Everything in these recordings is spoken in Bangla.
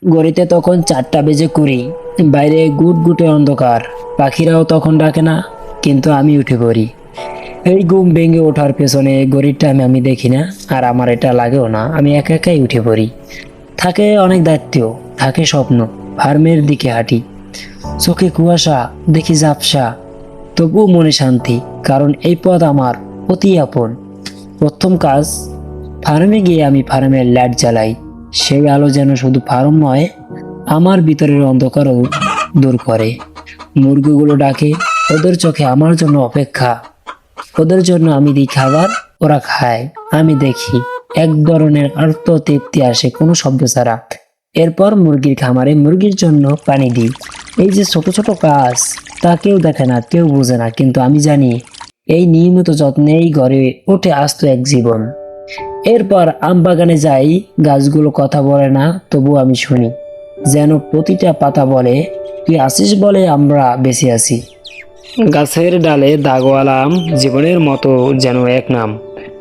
ঘড়িতে তখন 4:20, বাইরে গুটগুটে অন্ধকার, পাখিরাও তখন ডাকে না, কিন্তু আমি উঠে পড়ি। এই ঘুম ভেঙে ওঠার পেছনে ঘড়ির টাইম আমি দেখি না, আর আমার এটা লাগেও না, আমি একা একাই উঠে পড়ি। থাকে অনেক দায়িত্ব, থাকে স্বপ্ন, ফার্মের দিকে হাঁটি, চোখে কুয়াশা, দেখি ঝাপসা, তবুও মনে শান্তি, কারণ এই পথ আমার অতি আপন। প্রথম কাজ, ফার্মে গিয়ে আমি ফার্মের লাইট জ্বালাই। সেই আলো যেন শুধু ফার্ম নয়, আমার ভিতরের অন্ধকারও দূর করে। মুরগিগুলো ডাকে, ওদের চোখে আমার জন্য অপেক্ষা। ওদের জন্য আমি দিই খাবার, ওরা খায়, আমি দেখি। এক ধরনের আর্ত তৃপ্তি আসে কোনো শব্দ ছাড়া। এরপর মুরগির খামারে মুরগির জন্য পানি দিই। এই যে ছোট ছোট কাজ, তা কেউ দেখে না, কেউ বোঝে না, কিন্তু আমি জানি এই নিয়মিত যত্নেই গড়ে ওঠে আস্ত এক জীবন। এরপর আম বাগানে যাই, গাছগুলো কথা বলে না, তবু আমি শুনি, যেন প্রতিটা পাতা বলে, তুই আছিস বলে আমরা বেঁচে আছি। গাছের ডালে দাগওয়ালা আম, জীবনের মতো যেন এক নাম।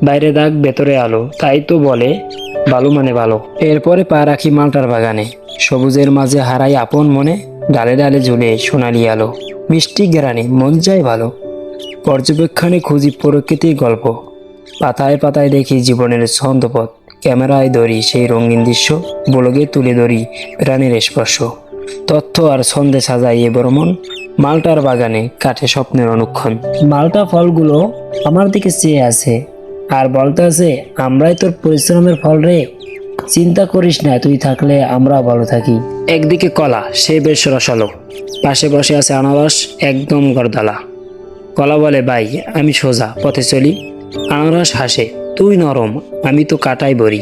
বাইরে দাগ, ভেতরে আলো, তাই তো বলে ভালো মানে ভালো। এরপরে পা রাখি মালটার বাগানে, সবুজের মাঝে হারাই আপন মনে, ডালে ডালে ঝুলে সোনালি আলো, মিষ্টি গ্রানে মন যায় ভালো। পর্যবেক্ষণে খুঁজি প্রকৃতির গল্প, পাতায় পাতায় দেখি জীবনের ছন্দপথ, ক্যামেরায় ধরি সেই রঙিন দৃশ্য, ব্লগে তুলে ধরি প্রাণের স্পর্শ। তথ্য আর ছন্দে সাজাই এ ভ্রমণ, মালটার বাগানে কাটে স্বপ্নের অনুক্ষণ। মালটা ফলগুলো আমার দিকে চেয়ে আছে, আর বলতে আছে, আমরাই তোর পরিশ্রমের ফল রে, চিন্তা করিস না, তুই থাকলে আমরা ভালো থাকি। একদিকে কলা, সে বেশ রসালো, পাশে বসে আছে আনারস, একদম গরদালা। কলা বলে, ভাই আমি সোজা পথে চলি। আনারস হাসে, তুই নরম, আমি তো কাটাই বড়ি।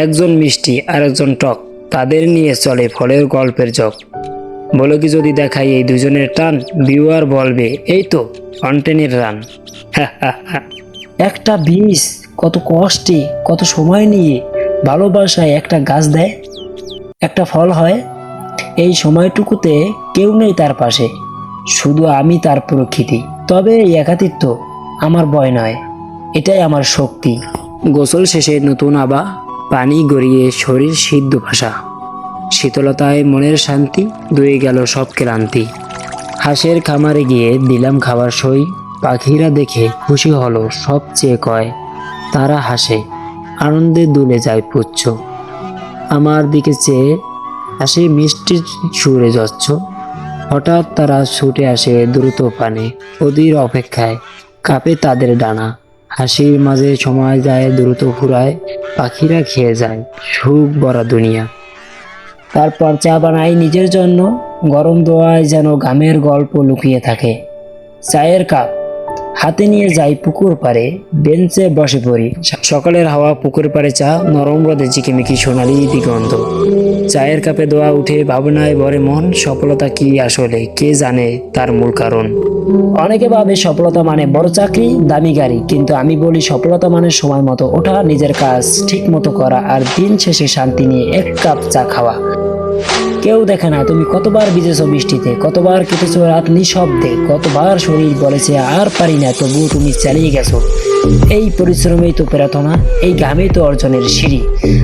একজন মিষ্টি আর একজন টক, তাদের নিয়ে চলে ফলের গল্পের জগ। বলো কি যদি দেখাই এই দুজনের টান, ভিউয়ার বলবে এই তো কন্টেন্টের রান। একটা বীজ কত কষ্টে, কত সময় নিয়ে, ভালোবাসায় একটা গাছ দেয়, একটা ফল হয়। এই সময়টুকুতে কেউ নেই তার পাশে, শুধু আমি তার প্রকৃতি। তবে এই একাকিত্ব আমার ভয় নয়, এটাই আমার শক্তি। গোসল শেষে নতুন আবা, পানি গড়িয়ে শরীর সিদ্ধ ভাষা, শীতলতায় মনের শান্তি, ধুয়ে গেল সব ক্লান্তি। হাঁসের খামারে গিয়ে দিলাম খাবার সই, পাখিরা দেখে খুশি হলো, সবচেয়ে কয় তারা হাসে, আনন্দে দুলে যায় পুচ্ছ। আমার দিকে চেয়ে হাসি মিষ্টি সুরে যাচ্ছ, হঠাৎ তারা ছুটে আসে দ্রুত পানে, ওদের অপেক্ষায় কাঁপে তাদের ডানা। হাসির মাঝে সময় যায় দ্রুত ফুরায়, পাখিরা খেয়ে যায় সুখ ভরা দুনিয়া। তারপর চা বানাই নিজের জন্য, গরম দোয়ায় যেন গামের গল্প লুকিয়ে থাকে। চায়ের কাপ হাতে নিয়ে যাই পুকুর পাড়ে, বেঞ্চে বসে পড়ি। সকালের হাওয়া, পুকুর পাড়ে চা, নরম রোদে চিকিমিকি সোনালি দিগন্ধ। চায়ের কাপে দোয়া উঠে, ভাবনায় ভরে মন, সফলতা কি আসলে, কে জানে তার মূল কারণ। অনেকে ভাবে সফলতা মানে বড় চাকরি, দামি গাড়ি, কিন্তু আমি বলি সফলতা মানে সময় মতো ওঠা, নিজের কাজ ঠিক মতো করা, আর দিন শেষে শান্তি নিয়ে এক কাপ চা খাওয়া। কেউ দেখে না তুমি কতবার ভিজেছো বৃষ্টিতে, কতবার কেটেছো রাত নিঃশব্দে, কতবার শরীর বলেছে আর পারি না, তবুও তুমি চালিয়ে গেছো। এই পরিশ্রমেই তো প্রার্থনা, এই ঘামেই তো অর্জনের সিঁড়ি।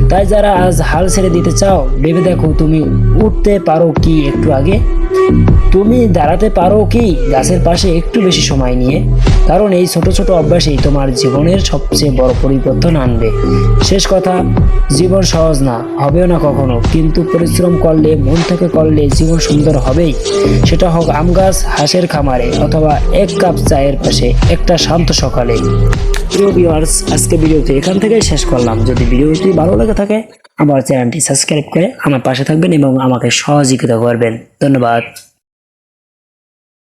তাই যারা আজ হাল ছেড়ে দিতে চাও, ভেবে দেখো তুমি উঠতে পারো কি একটু আগে, তুমি দাঁড়াতে পারো কি গাছের পাশে একটু বেশি সময় নিয়ে। কারণ এই ছোট ছোট অভ্যাসই তোমার জীবনের সবচেয়ে বড় পরিবর্তন আনবে। শেষ কথা, জীবন সহজ না, হবেও না কখনো, কিন্তু পরিশ্রম করলে, মন থেকে করলে জীবন সুন্দর হবেই। সেটা হোক আম গাছ, হাঁসের খামারে, অথবা এক কাপ চায়ের পাশে একটা শান্ত সকালে। প্রিয় ভিউয়ার্স, আজকে ভিডিওটি এখান থেকেই শেষ করলাম। যদি ভিডিওটি ভালো লেগে থাকে, আমার চ্যানেলটি সাবস্ক্রাইব করে আমার পাশে থাকবেন এবং আমাকে সহযোগিতা করবেন। ধন্যবাদ।